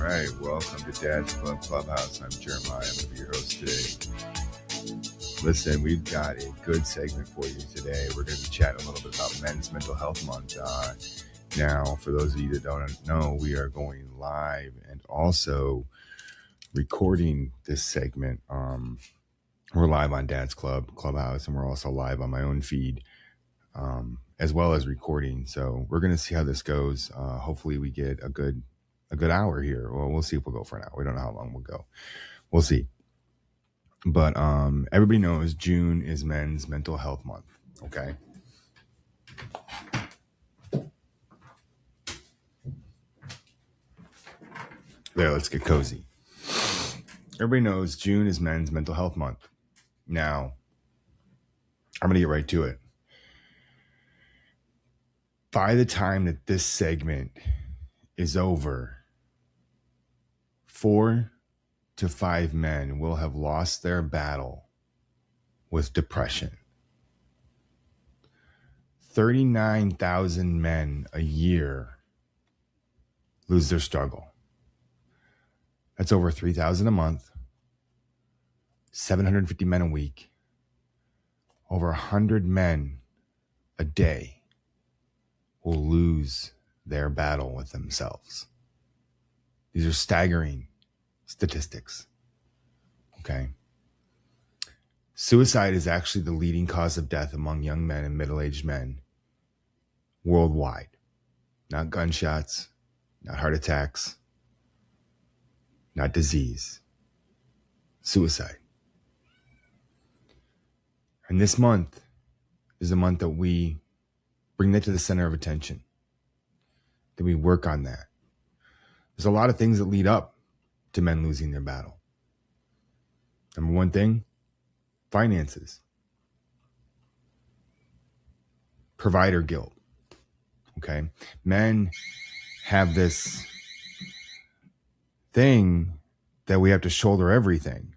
right, welcome to Dad's Club Clubhouse. I'm Jeremiah. I'm going to be your host today. Listen, we've got a good segment for you today. We're going to be chatting a little bit about Men's Mental Health Month. Now, for those of you that don't know, we are going live and also recording this segment. We're live on Dad's Clubhouse, and we're also live on my own feed, as well as recording. So we're going to see how this goes. Hopefully we get a good hour here. Well, we'll see if we'll go for an hour. We don't know how long we'll go. We'll see. But everybody knows June is Men's Mental Health Month. Okay. There, let's get cozy. Everybody knows June is Men's Mental Health Month. Now, I'm going to get right to it. By the time that this segment is over, 4 to 5 men will have lost their battle with depression. 39,000 men a year lose their struggle. That's over 3,000 a month, 750 men a week, over 100 men a day will lose their battle with themselves. These are staggering statistics. Okay. Suicide is actually the leading cause of death among young men and middle-aged men worldwide. Not gunshots, not heart attacks, not disease. Suicide. And this month is a month that we bring that to the center of attention, that we work on that. There's a lot of things that lead up to men losing their battle. Number one thing, finances. Provider guilt. Okay. Men have this thing that we have to shoulder everything,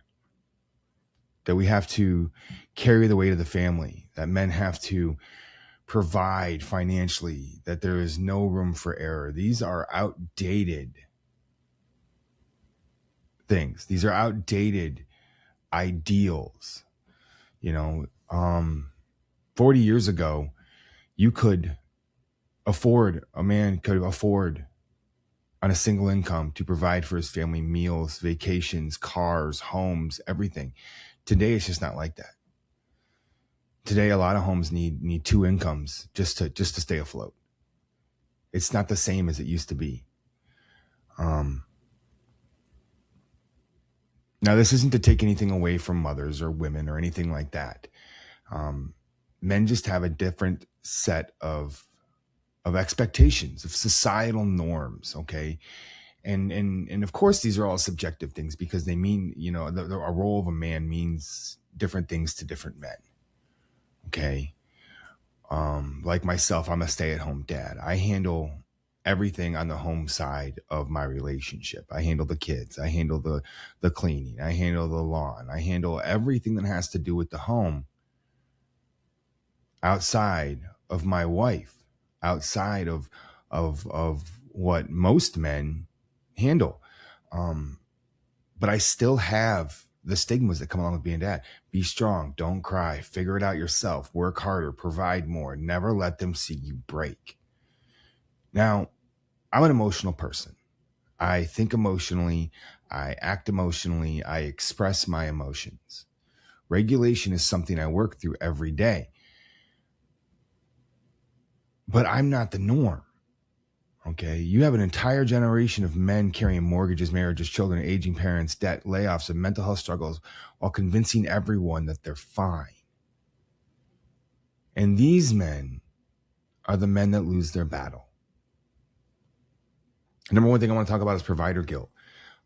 that we have to carry the weight of the family, that men have to provide financially, that there is no room for error. These are outdated things. These are outdated ideals. 40 years ago, a man could afford on a single income to provide for his family meals, vacations, cars, homes, everything. Today, it's just not like that. Today, a lot of homes need 2 incomes just to stay afloat. It's not the same as it used to be. Now, this isn't to take anything away from mothers or women or anything like that. Men just have a different set of expectations, of societal norms, okay? And of course, these are all subjective things because they mean, a role of a man means different things to different men, okay? Like myself, I'm a stay-at-home dad. I handle everything on the home side of my relationship. I handle the kids. I handle the cleaning. I handle the lawn. I handle everything that has to do with the home outside of my wife, outside of what most men handle. But I still have the stigmas that come along with being dad. Be strong. Don't cry. Figure it out yourself. Work harder. Provide more. Never let them see you break. Now, I'm an emotional person. I think emotionally. I act emotionally. I express my emotions. Regulation is something I work through every day. But I'm not the norm. Okay, you have an entire generation of men carrying mortgages, marriages, children, aging parents, debt, layoffs, and mental health struggles while convincing everyone that they're fine. And these men are the men that lose their battle. Number one thing I want to talk about is provider guilt.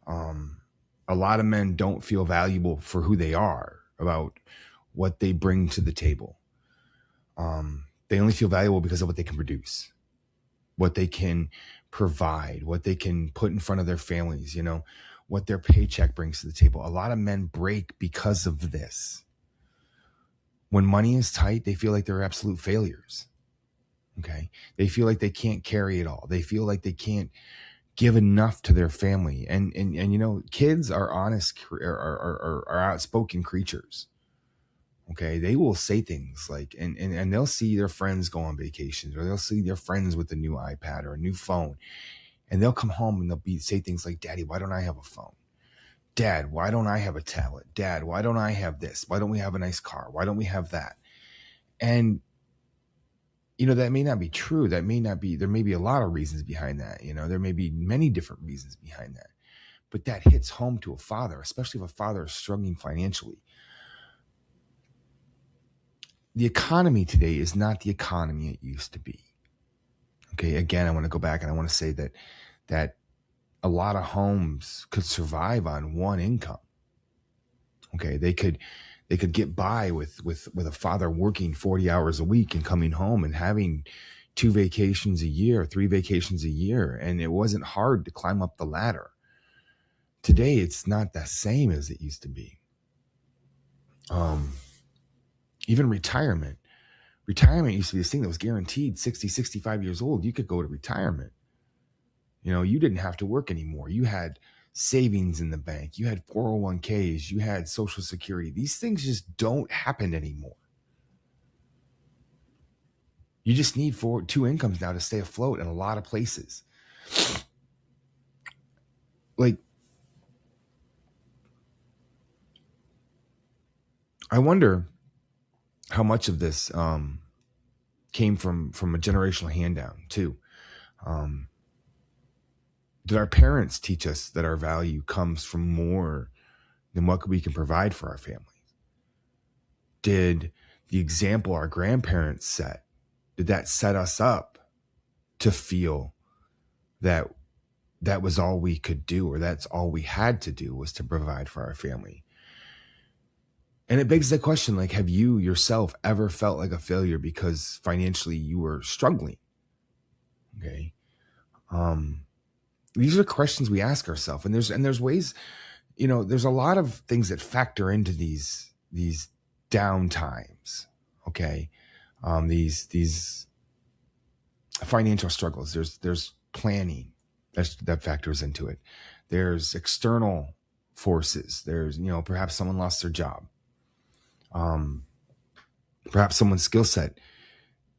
A lot of men don't feel valuable for who they are, about what they bring to the table. They only feel valuable because of what they can produce, what they can provide, what they can put in front of their families, what their paycheck brings to the table. A lot of men break because of this. When money is tight, they feel like they're absolute failures. Okay. They feel like they can't carry it all. They feel like they can't give enough to their family. And you know, kids are honest, are outspoken creatures. Okay, they will say things like, and they'll see their friends go on vacations, or they'll see their friends with a new iPad or a new phone, and they'll come home and say things like, "Daddy, why don't I have a phone? Dad, why don't I have a tablet? Dad, why don't I have this? Why don't we have a nice car? Why don't we have that?" And you know, that may not be true. That may not be. There may be a lot of reasons behind that. You know, there may be many different reasons behind that. But that hits home to a father, especially if a father is struggling financially. The economy today is not the economy it used to be. Okay, again, I want to go back and I want to say that a lot of homes could survive on one income. Okay, they could get by with a father working 40 hours a week and coming home and having 2 vacations a year, 3 vacations a year, and it wasn't hard to climb up the ladder. Today, it's not the same as it used to be. Even retirement used to be this thing that was guaranteed. 60, 65 years old, you could go to retirement. You know, you didn't have to work anymore. You had savings in the bank. You had 401ks. You had Social Security. These things just don't happen anymore. You just need 2 incomes now to stay afloat in a lot of places. Like, I wonder how much of this came from a generational hand down too. Did our parents teach us that our value comes from more than what we can provide for our families? Did the example our grandparents set, did that set us up to feel that that was all we could do, or that's all we had to do was to provide for our family? And it begs the question, like, have you yourself ever felt like a failure because financially you were struggling? Okay. These are questions we ask ourselves, and there's ways, you know, there's a lot of things that factor into these down times. Okay. These financial struggles. There's planning that factors into it. There's external forces. There's, you know, perhaps someone lost their job. Perhaps someone's skill set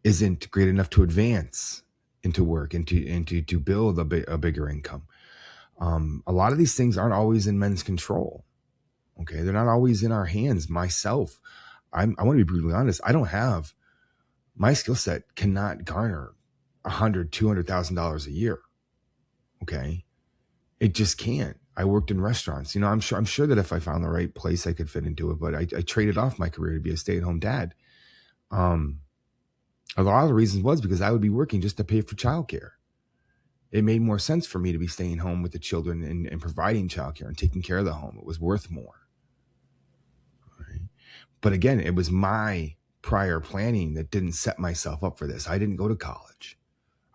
isn't great enough to advance into work and to build a bigger income. A lot of these things aren't always in men's control. Okay, they're not always in our hands. Myself, I want to be brutally honest. I don't have, my skill set cannot garner $100,000-$200,000 a year. Okay, it just can't. I worked in restaurants. You know, I'm sure that if I found the right place, I could fit into it. But I traded off my career to be a stay-at-home dad. A lot of the reasons was because I would be working just to pay for childcare. It made more sense for me to be staying home with the children and providing childcare and taking care of the home. It was worth more. Right? But again, it was my prior planning that didn't set myself up for this. I didn't go to college.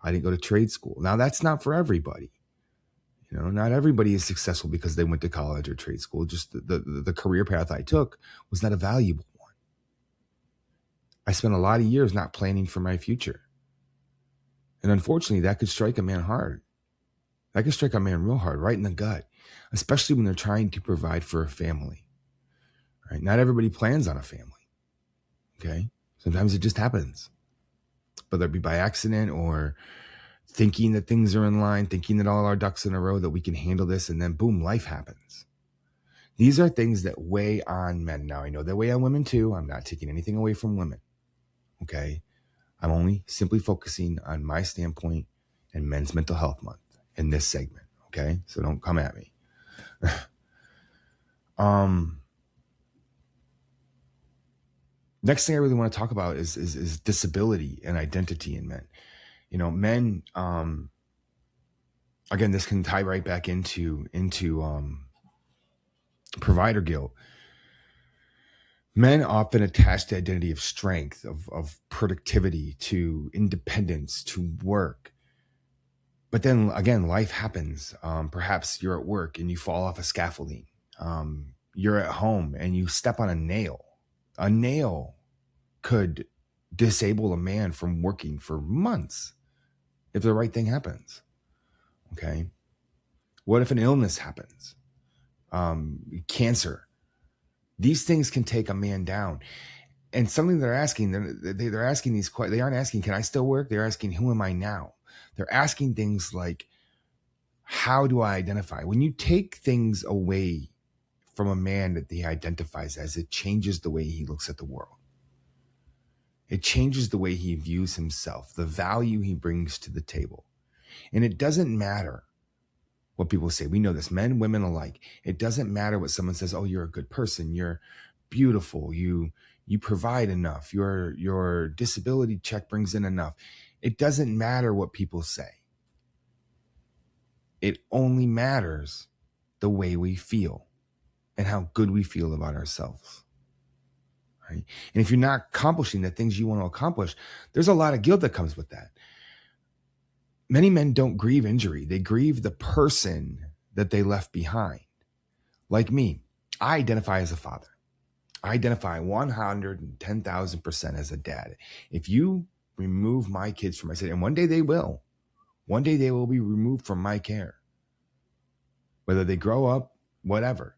I didn't go to trade school. Now, that's not for everybody. You know, not everybody is successful because they went to college or trade school. Just the career path I took was not a valuable one. I spent a lot of years not planning for my future. And unfortunately, that could strike a man hard. That could strike a man real hard, right in the gut, especially when they're trying to provide for a family. Right? Not everybody plans on a family. Okay? Sometimes it just happens, whether it be by accident or thinking that things are in line, thinking that all our ducks in a row, that we can handle this, and then boom, life happens. These are things that weigh on men. Now, I know they weigh on women too. I'm not taking anything away from women. Okay? I'm only simply focusing on my standpoint and Men's Mental Health Month in this segment. Okay? So don't come at me. Next thing I really want to talk about is disability and identity in men. You know, men, again, this can tie right back into provider guilt. Men often attach the identity of strength, of productivity, to independence, to work. But then again, life happens. Perhaps you're at work and you fall off a scaffolding. You're at home and you step on a nail. A nail could disable a man from working for months if the right thing happens. Okay. What if an illness happens? Cancer. These things can take a man down. And something they're asking, they're asking these questions. They aren't asking, can I still work? They're asking, who am I now? They're asking things like, how do I identify? When you take things away from a man that he identifies as, it changes the way he looks at the world. It changes the way he views himself, the value he brings to the table. And it doesn't matter what people say. We know this, men, women alike. It doesn't matter what someone says. Oh, you're a good person. You're beautiful. You provide enough. Your disability check brings in enough. It doesn't matter what people say. It only matters the way we feel and how good we feel about ourselves. Right? And if you're not accomplishing the things you want to accomplish, there's a lot of guilt that comes with that. Many men don't grieve injury. They grieve the person that they left behind. Like me, I identify as a father. I identify 110,000% as a dad. If you remove my kids from my city, and one day they will be removed from my care. Whether they grow up, whatever.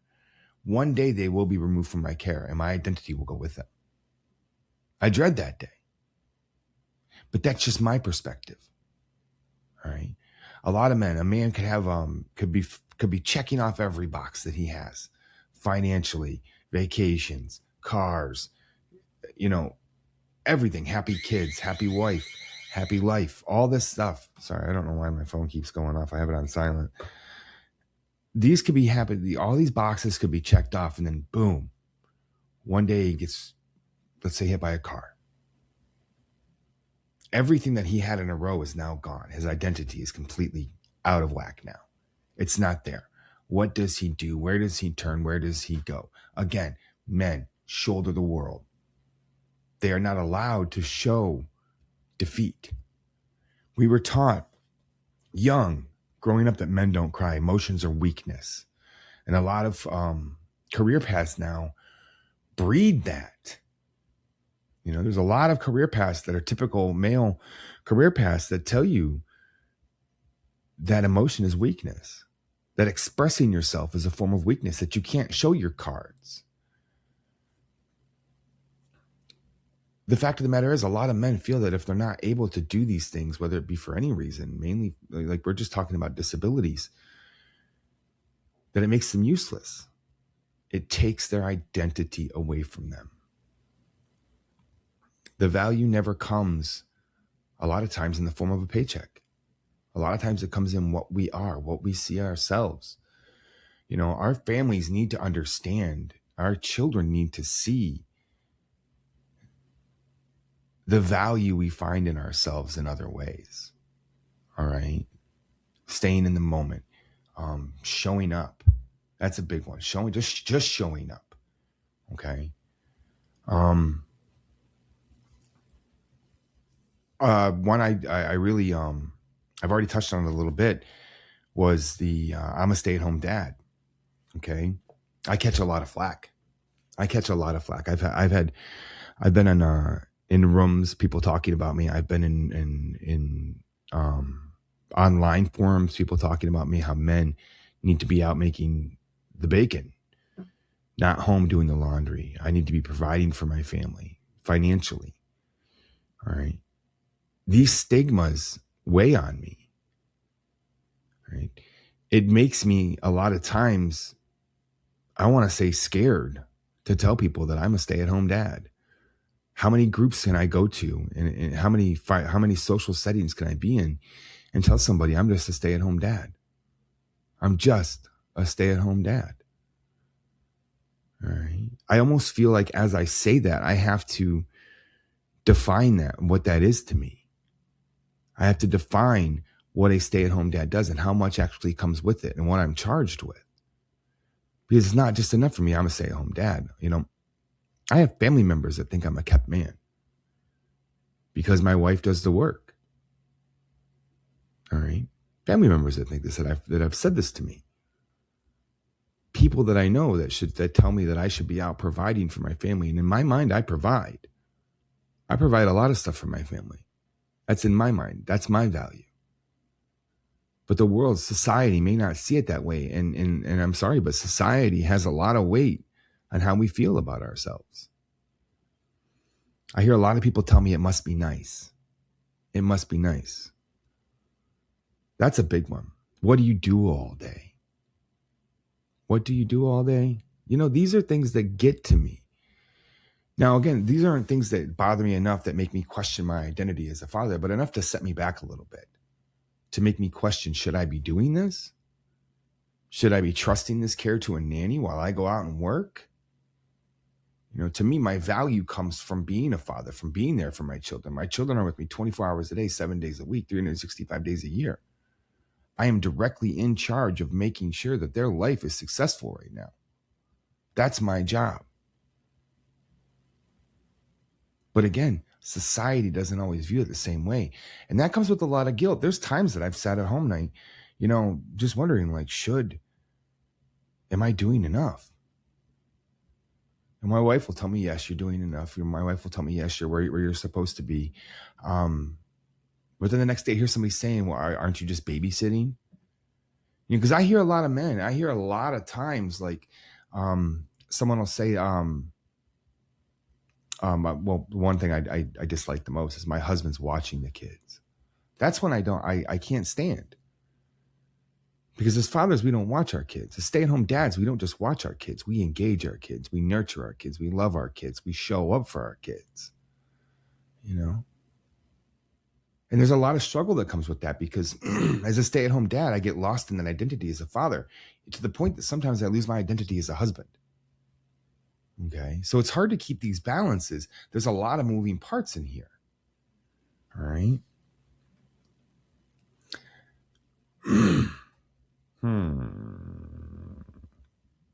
One day they will be removed from my care and my identity will go with them. I dread that day. But that's just my perspective. All right. A lot of men, a man could have could be checking off every box that he has financially, vacations, cars, everything, happy kids, happy wife, happy life, all this stuff. Sorry, I don't know why my phone keeps going off. I have it on silent. These could be happy. All these boxes could be checked off, and then boom, one day he gets, let's say, hit by a car. Everything that he had in a row is now gone. His identity is completely out of whack now. It's not there. What does he do? Where does he turn? Where does he go? Again, men shoulder the world. They are not allowed to show defeat. We were taught young, growing up, that men don't cry. Emotions are weakness. And a lot of career paths now breed that. There's a lot of career paths that are typical male career paths that tell you that emotion is weakness, that expressing yourself is a form of weakness, that you can't show your cards. The fact of the matter is, a lot of men feel that if they're not able to do these things, whether it be for any reason, mainly like we're just talking about disabilities, that it makes them useless. It takes their identity away from them. The value never comes a lot of times in the form of a paycheck. A lot of times it comes in what we are, what we see ourselves. Our families need to understand, our children need to see the value we find in ourselves in other ways. All right. Staying in the moment, showing up. That's a big one. Just showing up. Okay. One I really I've already touched on it a little bit was I'm a stay-at-home dad. Okay. I catch a lot of flack. I've been in rooms, people talking about me. I've been in online forums, people talking about me, how men need to be out making the bacon, not home doing the laundry. I need to be providing for my family financially. All right. These stigmas weigh on me. Right. It makes me a lot of times, I want to say, scared to tell people that I'm a stay-at-home dad. How many groups can I go to, and how many social settings can I be in and tell somebody I'm just a stay-at-home dad? I'm just a stay-at-home dad. All right. I almost feel like as I say that, I have to define that, what that is to me. I have to define what a stay-at-home dad does and how much actually comes with it and what I'm charged with. Because it's not just enough for me, I'm a stay-at-home dad. I have family members that think I'm a kept man because my wife does the work. All right. Family members that think this, that have said this to me. People that I know that tell me that I should be out providing for my family. And in my mind, I provide. I provide a lot of stuff for my family. That's in my mind. That's my value. But the world, society may not see it that way. And I'm sorry, but society has a lot of weight on how we feel about ourselves. I hear a lot of people tell me it must be nice. It must be nice. That's a big one. What do you do all day? What do you do all day? You know, these are things that get to me. Now, again, these aren't things that bother me enough that make me question my identity as a father, but enough to set me back a little bit, to make me question, should I be doing this? Should I be trusting this care to a nanny while I go out and work? You know, to me, my value comes from being a father, from being there for my children. My children are with me 24 hours a day, 7 days a week, 365 days a year. I am directly in charge of making sure that their life is successful right now. That's my job. But again, society doesn't always view it the same way. And that comes with a lot of guilt. There's times that I've sat at home and just wondering, like, am I doing enough? And my wife will tell me, yes, you're doing enough. My wife will tell me, yes, you're where you're supposed to be. But then the next day, I hear somebody saying, well, aren't you just babysitting? You know, because I hear a lot of men. I hear a lot of times, like, someone will say, well, one thing I dislike the most is my husband's watching the kids. That's when I can't stand. Because as fathers, we don't watch our kids. As stay-at-home dads, we don't just watch our kids. We engage our kids. We nurture our kids. We love our kids. We show up for our kids. You know? And there's a lot of struggle that comes with that because as a stay-at-home dad, I get lost in that identity as a father to the point that sometimes I lose my identity as a husband. Okay? So it's hard to keep these balances. There's a lot of moving parts in here. All right?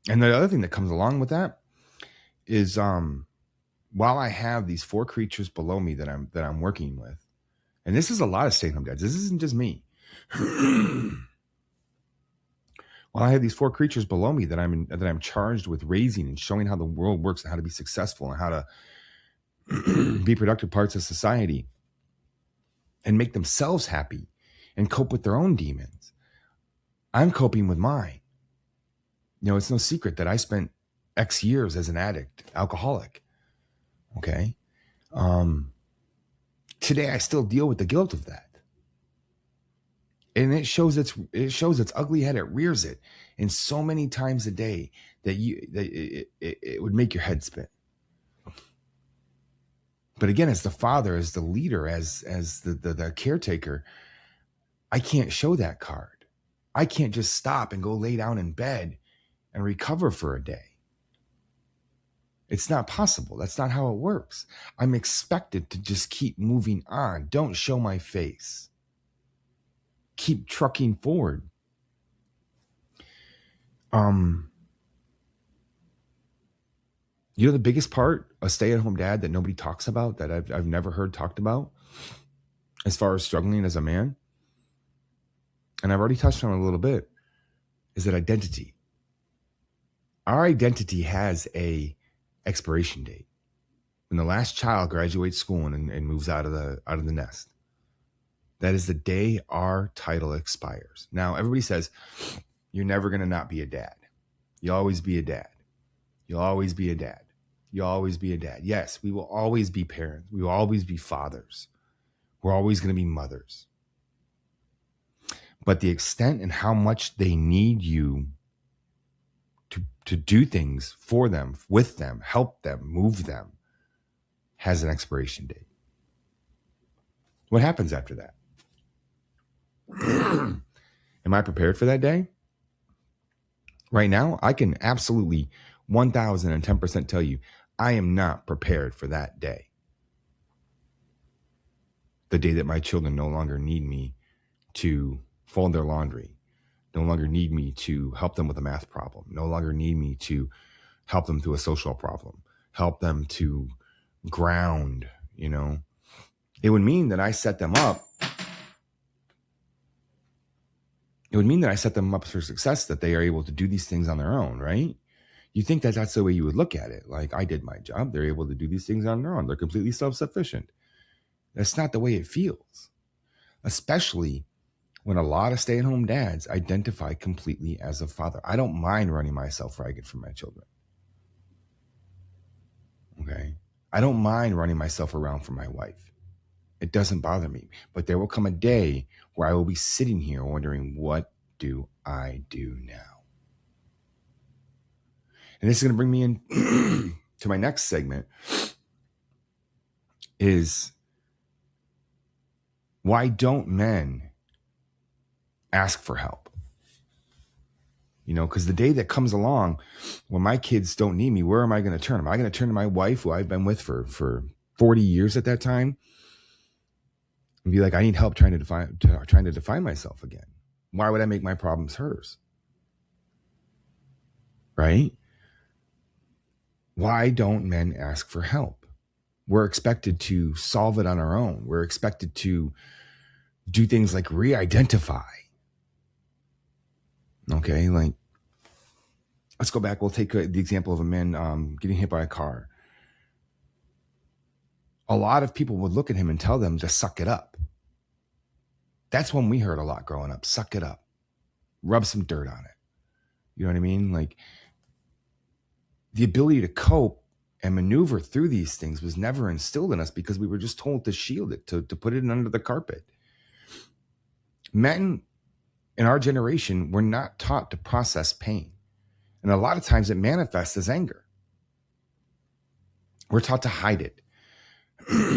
And the other thing that comes along with that is while I have these 4 creatures below me that I'm working with, and this is a lot of stay-at-home dads. This isn't just me. While I have these 4 creatures below me that I'm charged with raising and showing how the world works and how to be successful and how to be productive parts of society and make themselves happy and cope with their own demons, I'm coping with mine. You know, it's no secret that I spent X years as an addict, alcoholic. Okay. Today I still deal with the guilt of that. And it shows its ugly head. It rears it in so many times a day that it would make your head spin. But again, as the father, as the leader, as the caretaker, I can't show that card. I can't just stop and go lay down in bed and recover for a day. It's not possible. That's not how it works. I'm expected to just keep moving on. Don't show my face. Keep trucking forward. You know the biggest part, a stay-at-home dad that nobody talks about, that I've never heard talked about, as far as struggling as a man, and I've already touched on it a little bit, is that identity. Our identity has a expiration date. When the last child graduates school and moves out of the nest, that is the day our title expires. Now, everybody says, you're never going to not be a dad. You'll always be a dad. You'll always be a dad. You'll always be a dad. Yes, we will always be parents. We will always be fathers. We're always going to be mothers. But the extent and how much they need you to do things for them, with them, help them, move them, has an expiration date. What happens after that? Am I prepared for that day? Right now, I can absolutely 1010% tell you, I am not prepared for that day. The day that my children no longer need me to fold their laundry, no longer need me to help them with a math problem, no longer need me to help them through a social problem, help them to ground, you know. It would mean that I set them up. It would mean that I set them up for success, that they are able to do these things on their own, right? You think that that's the way you would look at it. Like, I did my job. They're able to do these things on their own. They're completely self-sufficient. That's not the way it feels, especially when a lot of stay-at-home dads identify completely as a father. I don't mind running myself ragged for my children. Okay. I don't mind running myself around for my wife. It doesn't bother me. But there will come a day where I will be sitting here wondering, what do I do now? And this is going to bring me in to my next segment, is why don't men ask for help? You know, because the day that comes along when my kids don't need me, where am I going to turn? Am I going to turn to my wife, who I've been with for 40 years at that time, and be like, I need help trying to define myself again? Why would I make my problems hers? Right? Why don't men ask for help? We're expected to solve it on our own. We're expected to do things like re-identify. Okay, like, let's go back. We'll take the example of a man getting hit by a car. A lot of people would look at him and tell them to suck it up. That's when we heard a lot growing up. Suck it up. Rub some dirt on it. You know what I mean? Like, the ability to cope and maneuver through these things was never instilled in us, because we were just told to shield it, to put it under the carpet. Men in our generation were not taught to process pain. And a lot of times it manifests as anger. We're taught to hide it.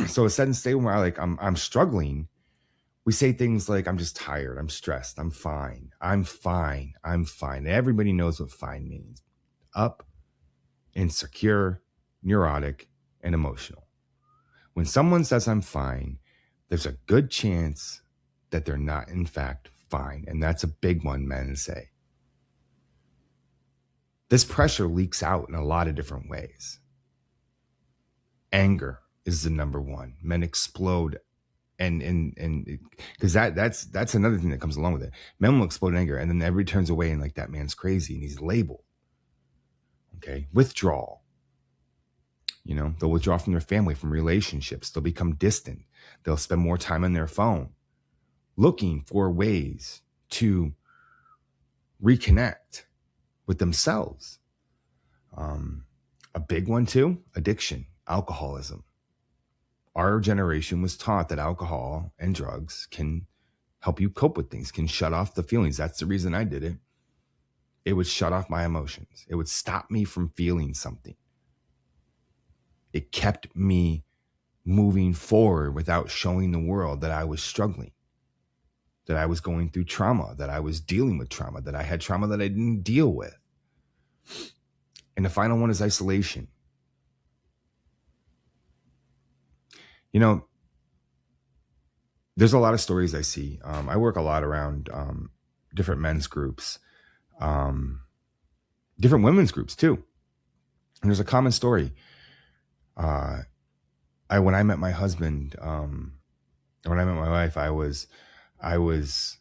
So instead of saying, where I'm struggling, we say things like, I'm just tired, I'm stressed, I'm fine, I'm fine, I'm fine. Everybody knows what fine means. Up, insecure, neurotic, and emotional. When someone says I'm fine, there's a good chance that they're not, in fact, fine. And that's a big one men say. This pressure leaks out in a lot of different ways. Anger is the number one. Men explode, and because that's another thing that comes along with it. Men will explode in anger, and then everybody turns away and like, that man's crazy, and he's labeled. Okay, withdrawal. You know, they'll withdraw from their family, from relationships. They'll become distant. They'll spend more time on their phone, looking for ways to reconnect with themselves. A big one too, addiction, alcoholism. Our generation was taught that alcohol and drugs can help you cope with things, can shut off the feelings. That's the reason I did it. It would shut off my emotions. It would stop me from feeling something. It kept me moving forward without showing the world that I was struggling, that I was going through trauma, that I was dealing with trauma, that I had trauma that I didn't deal with. And the final one is isolation. You know, there's a lot of stories I see. I work a lot around different men's groups, different women's groups too. And there's a common story. When I met my husband, when I met my wife, I was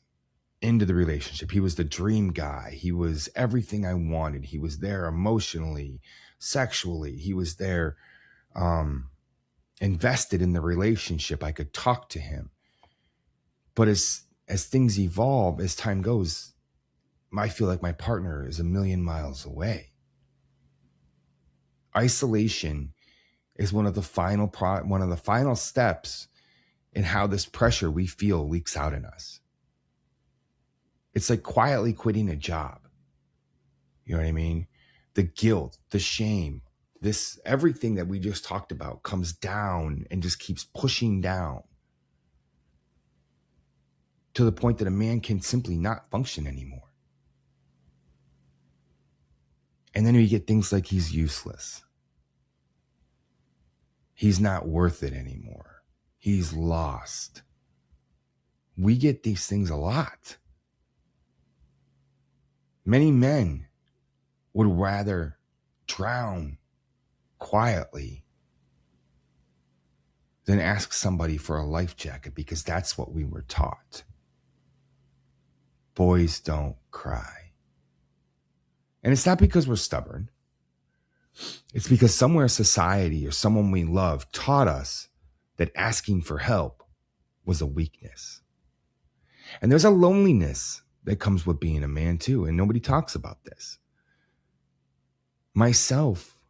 into the relationship. He was the dream guy. He was everything I wanted. He was there emotionally, sexually. He was there, invested in the relationship. I could talk to him. But as things evolve, as time goes, I feel like my partner is a million miles away. Isolation is one of the final steps in how this pressure we feel leaks out in us. It's like quietly quitting a job. You know what I mean? The guilt, the shame, everything that we just talked about comes down and just keeps pushing down to the point that a man can simply not function anymore. And then we get things like he's useless. He's not worth it anymore. He's lost. We get these things a lot. Many men would rather drown quietly than ask somebody for a life jacket, because that's what we were taught. Boys don't cry. And it's not because we're stubborn. It's because somewhere society or someone we love taught us that asking for help was a weakness. And there's a loneliness that comes with being a man too. And nobody talks about this. Myself,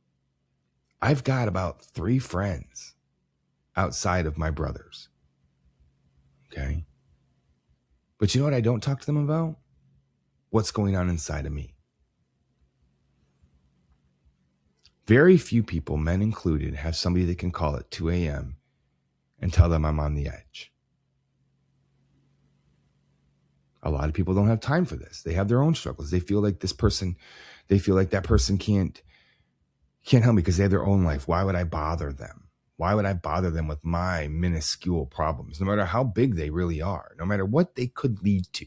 I've got about 3 friends outside of my brothers. Okay. But you know what I don't talk to them about? What's going on inside of me. Very few people, men included, have somebody they can call at 2 a.m. and tell them I'm on the edge. A lot of people don't have time for this. They have their own struggles. They feel like that person can't help me because they have their own life. Why would I bother them? Why would I bother them with my minuscule problems, no matter how big they really are, no matter what they could lead to?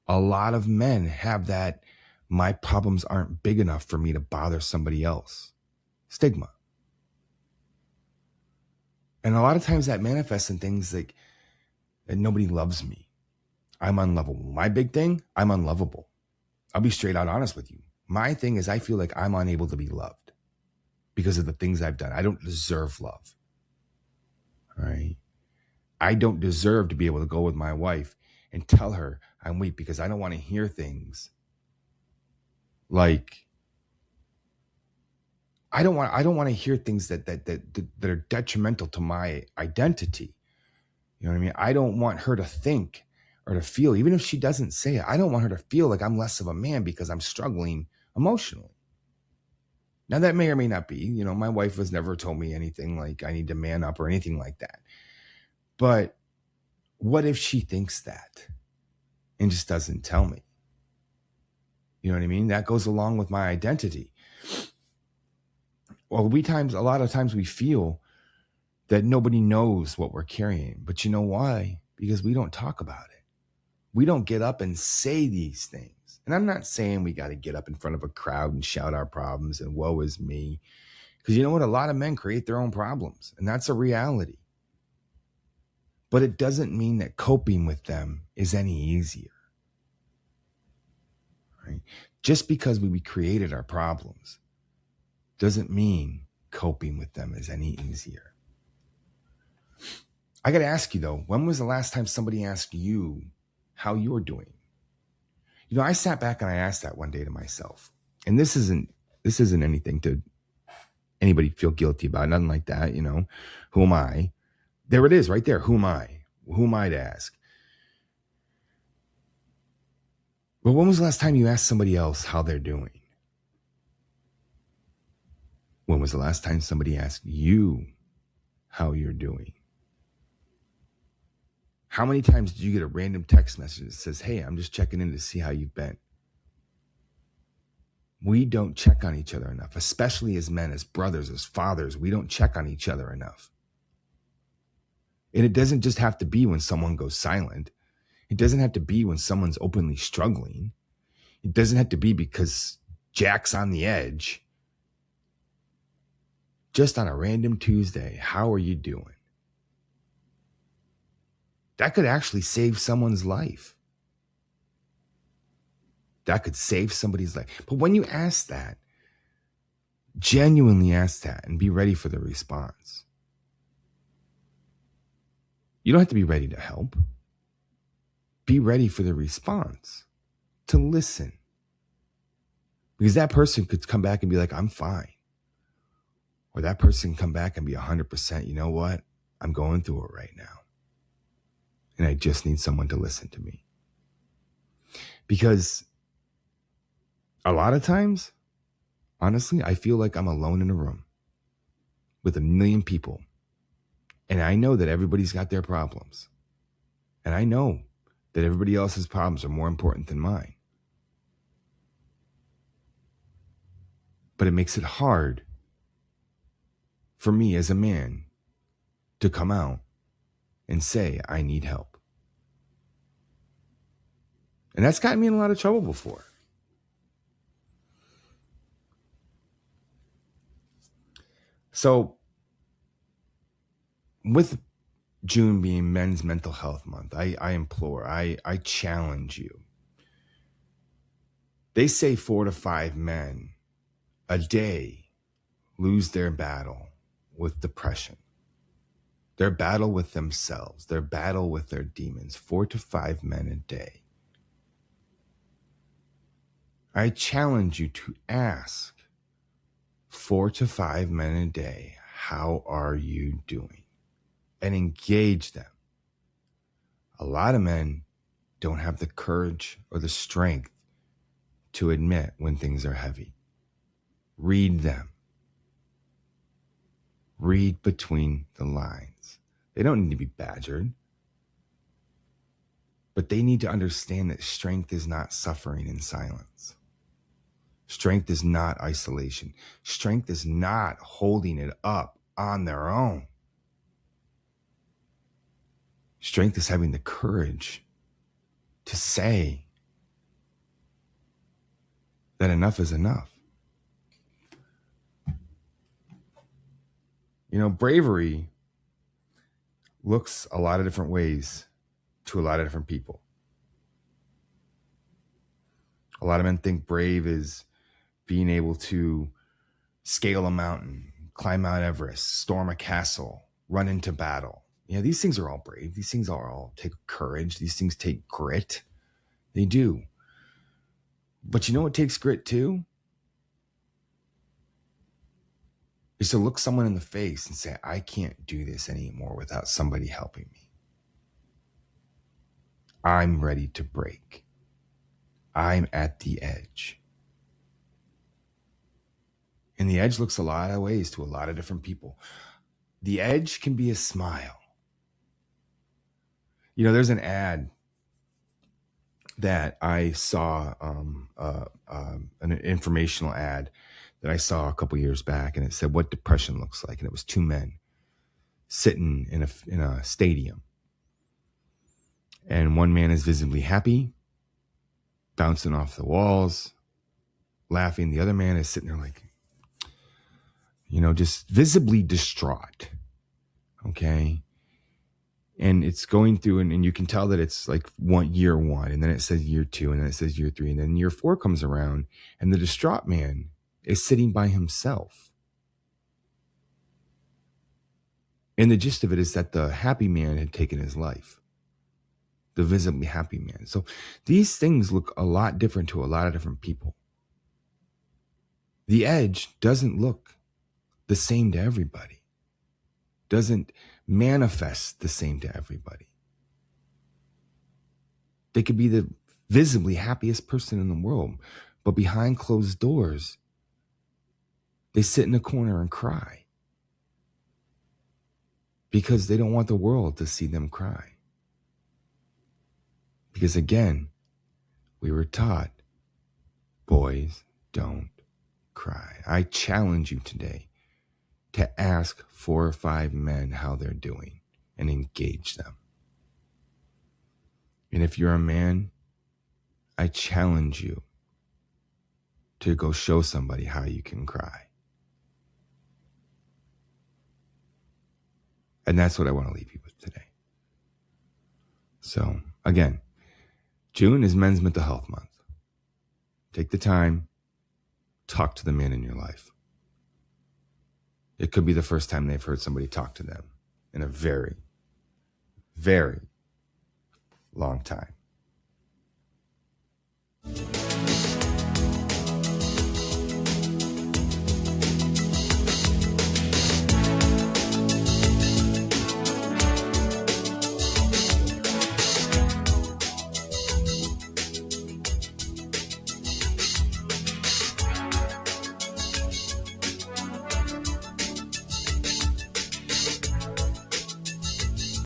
A lot of men have that, my problems aren't big enough for me to bother somebody else. Stigma. And a lot of times that manifests in things like that nobody loves me. I'm unlovable. My big thing, I'm unlovable. I'll be straight out honest with you. My thing is I feel like I'm unable to be loved because of the things I've done. I don't deserve love. All right. I don't deserve to be able to go with my wife and tell her I'm weak because I don't want to hear things like I don't want to hear things that are detrimental to my identity. You know what I mean? I don't want her to think or to feel, even if she doesn't say it, I don't want her to feel like I'm less of a man because I'm struggling emotionally. Now that may or may not be, my wife has never told me anything like I need to man up or anything like that. But what if she thinks that and just doesn't tell me? You know what I mean? That goes along with my identity. Well, a lot of times we feel that nobody knows what we're carrying. But you know why? Because we don't talk about it. We don't get up and say these things. And I'm not saying we got to get up in front of a crowd and shout our problems and woe is me. Because you know what? A lot of men create their own problems. And that's a reality. But it doesn't mean that coping with them is any easier. Right? Just because we created our problems doesn't mean coping with them is any easier. I got to ask you though, when was the last time somebody asked you how you're doing? I sat back and I asked that one day to myself. And this isn't anything to anybody feel guilty about, nothing like that, Who am I? There it is right there. Who am I? Who am I to ask? But when was the last time you asked somebody else how they're doing? When was the last time somebody asked you how you're doing? How many times did you get a random text message that says, hey, I'm just checking in to see how you've been? We don't check on each other enough, especially as men, as brothers, as fathers. We don't check on each other enough. And it doesn't just have to be when someone goes silent. It doesn't have to be when someone's openly struggling. It doesn't have to be because Jack's on the edge. Just on a random Tuesday, how are you doing? That could actually save someone's life. That could save somebody's life. But when you ask that, genuinely ask that and be ready for the response. You don't have to be ready to help. Be ready for the response, to listen. Because that person could come back and be like, I'm fine. Or that person can come back and be 100%, you know what? I'm going through it right now. And I just need someone to listen to me. Because a lot of times, honestly, I feel like I'm alone in a room with 1 million people. And I know that everybody's got their problems. And I know that everybody else's problems are more important than mine. But it makes it hard for me as a man to come out and say, I need help. And that's gotten me in a lot of trouble before. So with June being Men's Mental Health Month, I implore, I challenge you. They say 4 to 5 men a day lose their battle with depression. Their battle with themselves, their battle with their demons, 4 to 5 men a day. I challenge you to ask 4 to 5 men a day, how are you doing? And engage them. A lot of men don't have the courage or the strength to admit when things are heavy. Read them. Read between the lines. They don't need to be badgered, but they need to understand that strength is not suffering in silence. Strength is not isolation. Strength is not holding it up on their own. Strength is having the courage to say that enough is enough. You know, bravery looks a lot of different ways to a lot of different people. A lot of men think brave is being able to scale a mountain, climb Mount Everest, storm a castle, run into battle. You know, these things are all brave. These things are all take courage. These things take grit. They do. But you know what takes grit too? Is to look someone in the face and say, I can't do this anymore without somebody helping me. I'm ready to break. I'm at the edge. And the edge looks a lot of ways to a lot of different people. The edge can be a smile. You know, there's an ad that I saw, an informational ad that I saw a couple years back, and it said what depression looks like. And it was two men sitting in a stadium. And one man is visibly happy, bouncing off the walls, laughing. The other man is sitting there like, you know, just visibly distraught. Okay. And it's going through, and you can tell that it's like year one, and then it says year two, and then it says year three, and then year four comes around, and the distraught man is sitting by himself. And the gist of it is that the happy man had taken his life, the visibly happy man. So these things look a lot different to a lot of different people. The edge doesn't look the same to everybody, doesn't manifest the same to everybody. They could be the visibly happiest person in the world, but behind closed doors, they sit in a corner and cry because they don't want the world to see them cry. Because again, we were taught, boys don't cry. I challenge you today to ask 4 or 5 men how they're doing and engage them. And if you're a man, I challenge you to go show somebody how you can cry. And that's what I want to leave you with today. So again, June is Men's Mental Health Month. Take the time, talk to the man in your life. It could be the first time they've heard somebody talk to them in a very, very long time.